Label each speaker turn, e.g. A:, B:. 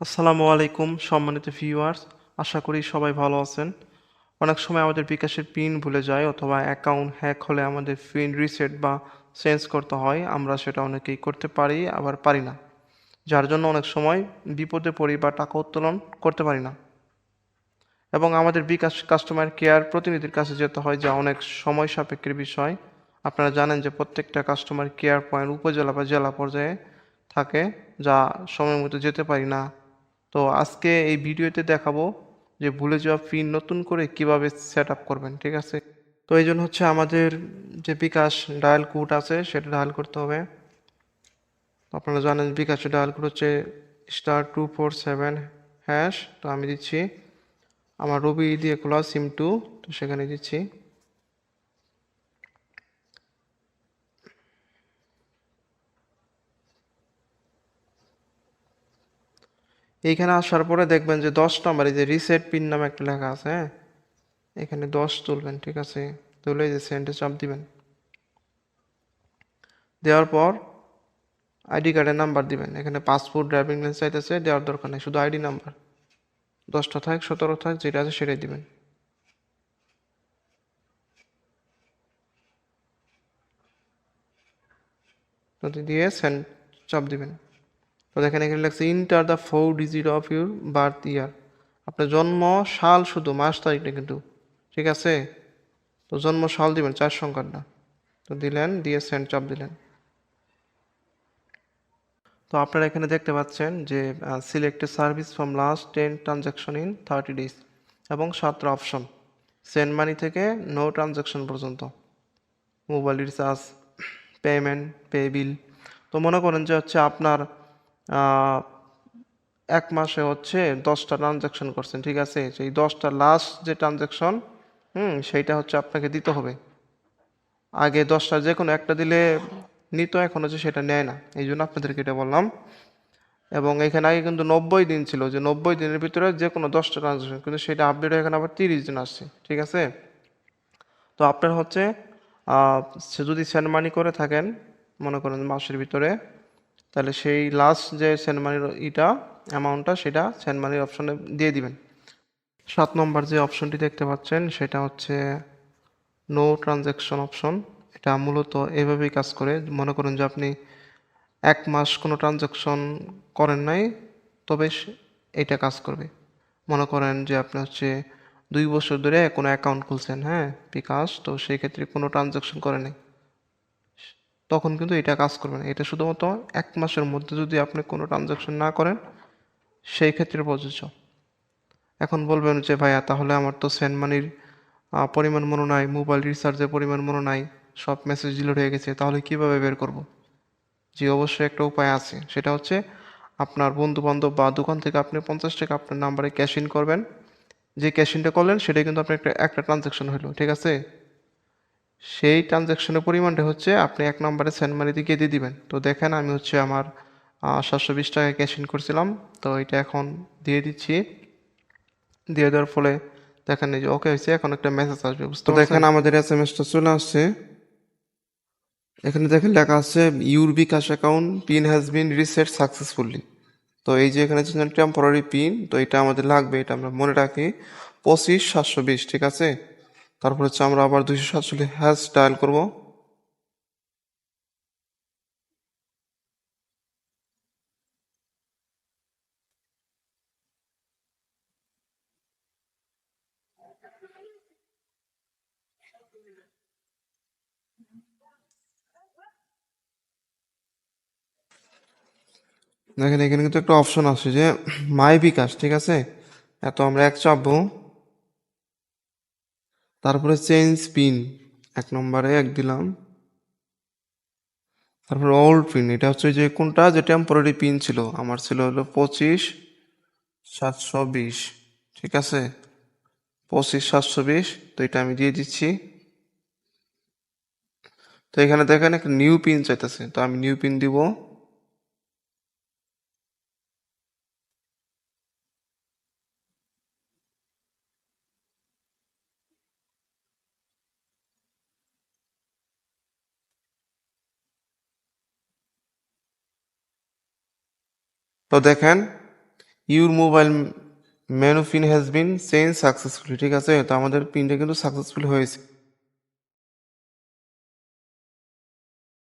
A: আসসালামু আলাইকুম সম্মানিত ভিউয়ার্স, আশা করি সবাই ভালো আছেন। অনেক সময় আমাদের বিকাশের পিন ভুলে যায় অথবা অ্যাকাউন্ট হ্যাক হলে আমাদের পিন রিসেট বা চেঞ্জ করতে হয়। আমরা সেটা অনেকেই করতে পারি আবার পারি না, যার জন্য অনেক সময় বিপদে পড়ি বা টাকা উত্তোলন করতে পারি না এবং আমাদের বিকাশ কাস্টমার কেয়ার প্রতিনিধির কাছে যেতে হয়, যা অনেক সময় সাপেক্ষের বিষয়। আপনারা জানেন যে প্রত্যেকটা কাস্টমার কেয়ার পয়েন্ট উপজেলা বা জেলা পর্যায়ে থাকে, যা সময় মতো যেতে পারি না। তো আজকে এই ভিডিওতে দেখাবো যে ভুলে যাওয়া পিন নতুন করে কিভাবে সেট আপ করবেন, ঠিক আছে? তো এই জন্য হচ্ছে আমাদের যে বিকাশ ডায়াল কোড আছে সেটা ডায়াল করতে হবে। আপনারা জানেন বিকাশের ডায়াল কোড হচ্ছে *247#। তো আমি দিচ্ছি আমার রবি দিয়ে খোলা সিম 2, তো সেখানে দিচ্ছি। এইখানে আসার পরে দেখবেন যে 10 নম্বরে যে রিসেট পিন নামে একটা লেখা আছে, হ্যাঁ, এখানে 10 তুলবেন, ঠিক আছে? তুলে যে সেন্ডে চাপ দিবেন। দেওয়ার পর আইডি কার্ডের নাম্বার দিবেন। এখানে পাসপোর্ট, ড্রাইভিং লাইসেন্স চাইতেছে, দেওয়ার দরকার নেই, শুধু আইডি নাম্বার 10টা থাক 17 থাক যেটা আছে সেটাই দিবেন। তো দিয়ে সেন্ড চাপ দিবেন। তো দেখেন এখানে লেখছে enter the 4 digit of your birth ইয়ার। আপনার জন্ম সাল, শুধু মাস তারিখ না কিন্তু, ঠিক আছে? তো জন্ম সাল দিবেন, 4 সংখ্যাটা। তো দিলেন, দিয়ে সেন্ড চাপ দিলেন। তো আপনারা এখানে দেখতে পাচ্ছেন যে select service from last 10 transaction in 30 days এবং 7টা অপশন, সেন্ড মানি থেকে নো ট্রানজ্যাকশন পর্যন্ত, মোবাইল রিচার্জ, পেমেন্ট, পে বিল। তো মনে করেন যে হচ্ছে আপনার আহ, এক মাসে হচ্ছে 10টা ট্রানজ্যাকশন করছেন, ঠিক আছে? সেই 10টা লাস্ট যে ট্রানজ্যাকশন, সেইটা হচ্ছে আপনাকে দিতে হবে। আগে 10টা যে কোনো একটা দিলে নিত, এখন হচ্ছে সেটা নেয় না, এই জন্য আপনাদেরকে এটা বললাম। এবং এখানে আগে কিন্তু 90 দিন ছিল, যে 90 দিনের ভিতরে যে কোনো 10টা ট্রানজ্যাকশন, কিন্তু সেটা আপডেট হয়ে এখানে আবার 30 দিন আসছে, ঠিক আছে? তো আপনার হচ্ছে সে যদি সেন্ড মানি করে থাকেন মনে করেন মাসের ভিতরে, তাহলে সেই লাস্ট যে সেন্ড মানির অ্যামাউন্টটা সেটা সেন্ড মানির অপশনে দিয়ে দিবেন। 7 নম্বর যে অপশনটি দেখতে পাচ্ছেন সেটা হচ্ছে নো ট্রানজ্যাকশন অপশন। এটা মূলত এভাবেই কাজ করে। মনে করুন যে আপনি 1 মাস কোনো ট্রানজ্যাকশন করেন নাই, তবে এটা কাজ করবে। মনে করেন যে আপনি হচ্ছে 2 বছর ধরে কোনো অ্যাকাউন্ট খুলছেন, হ্যাঁ, বিকাশ, তো সেই ক্ষেত্রে কোনো ট্রানজ্যাকশন করে নাই, তখন কিন্তু এটা কাজ করবে না। এটা শুধুমাত্র 1 মাসের মধ্যে যদি আপনি কোনো ট্রানজ্যাকশন না করেন সেই ক্ষেত্রে প্রযোজ্য। এখন বলবেন যে ভাইয়া তাহলে আমার তো সেন্ড মানির পরিমাণ মনে নাই, মোবাইল রিচার্জের পরিমাণ মনে নাই, সব মেসেজ ডিলিট হয়ে গেছে, তাহলে কিভাবে বের করব? জি, অবশ্যই একটা উপায় আছে। সেটা হচ্ছে আপনার বন্ধু বান্ধব বা দোকান থেকে আপনি 50 টাকা আপনার নাম্বারে ক্যাশ ইন করবেন। যে ক্যাশ ইনটা করলেন সেটাই কিন্তু আপনার একটা ট্রানজ্যাকশন হলো, ঠিক আছে? সেই ট্রানজ্যাকশনের পরিমাণটা হচ্ছে আপনি 1 নম্বরে সেন্ড মানিতে গিয়ে দিয়ে দিবেন। তো দেখেন আমি হচ্ছে আমার 720 টাকা ক্যাশ ইন করছিলাম, তো এটা এখন দিয়ে দিচ্ছি। দিয়ে দেওয়ার ফলে দেখেন এই যে ওকে হয়েছে, এখন একটা মেসেজ আসবে, বুঝতে পারছেন? দেখেন আমাদের এসএমএসটা চলে আসছে। এখানে দেখেন লেখা আছে your bKash account pin has been reset successfully. তো এই যে এখানে টেম্পোরারি পিন, তো এটা আমাদের লাগবে, এটা আমরা মনে রাখি 25 720, ঠিক আছে? তারপর হচ্ছে আমরা আবার 247 ডায়াল করব। দেখেন এখানে কিন্তু একটা অপশন আছে যে মাই বিকাশ, ঠিক আছে? এত আমরা এক চাপবো, তারপরে চেঞ্জ পিন, 1 নম্বরে 1 দিলাম, তারপরে ওল্ড পিন, এটা হচ্ছে যে কোনটা, যে টেম্পোরারি পিন ছিল, আমার ছিল হলো 25 720, ঠিক আছে? 25 720, তো এটা আমি দিয়ে দিচ্ছি। তো এখানে দেখেন একটা নিউ পিন চাইতেছে, তো আমি নিউ পিন দিব। তো দেখেন your mobile menu pin has bin change successfully, ঠিক আছে? তো আমাদের পিনটা কিন্তু সাকসেসফুল হয়েছে।